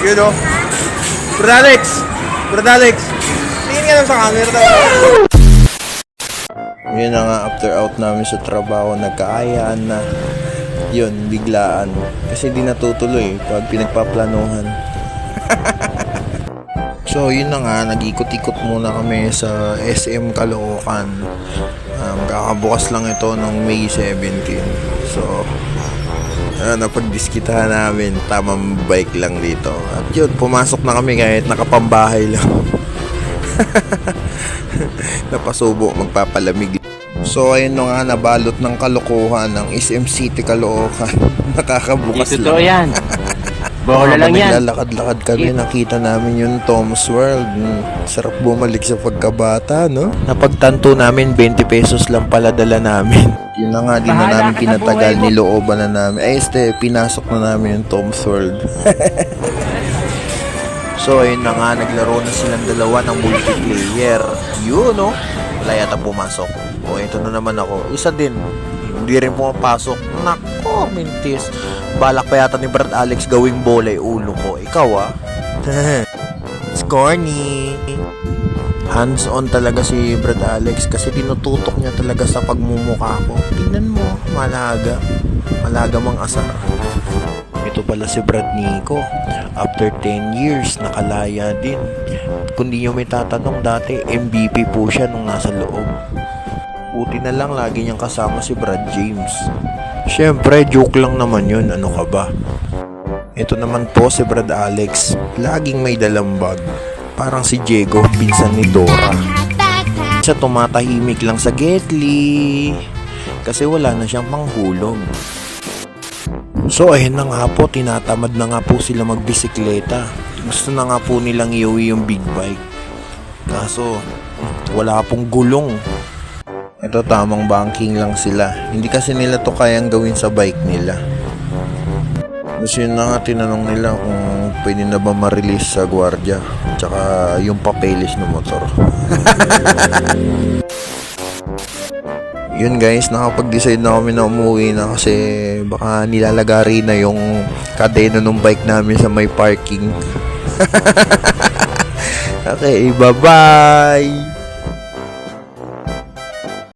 Yun o. Brad Alex! Brad Alex! Tingin ka lang sa camera. Yun na nga, after out namin sa trabaho, nagkaayaan na. Yun, biglaan. Kasi di natutuloy pag pinagpaplanuhan. So, yun na nga, nag-ikot-ikot muna kami sa SM Caloocan. Kakabukas lang ito ng May 17. So, napagdiskitahan namin, tamang bike lang dito. At yun, pumasok na kami kahit nakapambahay lang. Napasubo, magpapalamig. So ayun nga, nabalot ng kalokohan ng SM City Caloocan. Nakakabukas dito lang. Yan. Bola lang yan. Naglalakad-lakad kami, nakita namin yung Tom's World. Sarap bumalik sa pagkabata, no? Napagtanto namin 20 pesos lang pala dala namin. Yun na nga, di na namin pinatagal, nilooban na namin. Pinasok na namin yung Tom's World. So ayun na nga, naglaro na silang dalawa ng multiplayer. Yun, no? Wala yata pumasok. O ito na naman ako. Isa din. Hindi rin pumapasok. Nako, mintis. Balak pa yata ni Brad Alex gawing bola ulo ko. Ikaw ah. It's corny. Hands-on talaga si Brad Alex kasi tinututok niya talaga sa pagmumukha ko. Tingnan mo, malaga. Malaga mang asar. Ito pala si Brad Nico. After 10 years, nakalaya din. Kung di nyo may tatanong, dati MVP po siya nung nasa loob. Buti na lang lagi niyang kasama si Brad James. Siyempre, joke lang naman yun. Ano ka ba? Ito naman po si Brad Alex. Laging may dalang bag. Parang si Diego, pinsan ni Dora. Siya tumatahimik lang sa Getly. Kasi wala na siyang panghulog. So ayun na nga po, tinatamad na nga po sila magbisikleta. Gusto na nga po nilang iuwi yung big bike. Kaso, wala pong gulong. Ito tamang banking lang sila. Hindi kasi nila to kayang gawin sa bike nila. Kasi yun na nga, tinanong nila kung pwede na ba ma-release sa gwardiya. Tsaka yung papeles ng motor. Yun guys, nakapag-decide na kami na umuwi na kasi baka nilalagari na yung kadena ng bike namin sa may parking. Okay, bye-bye!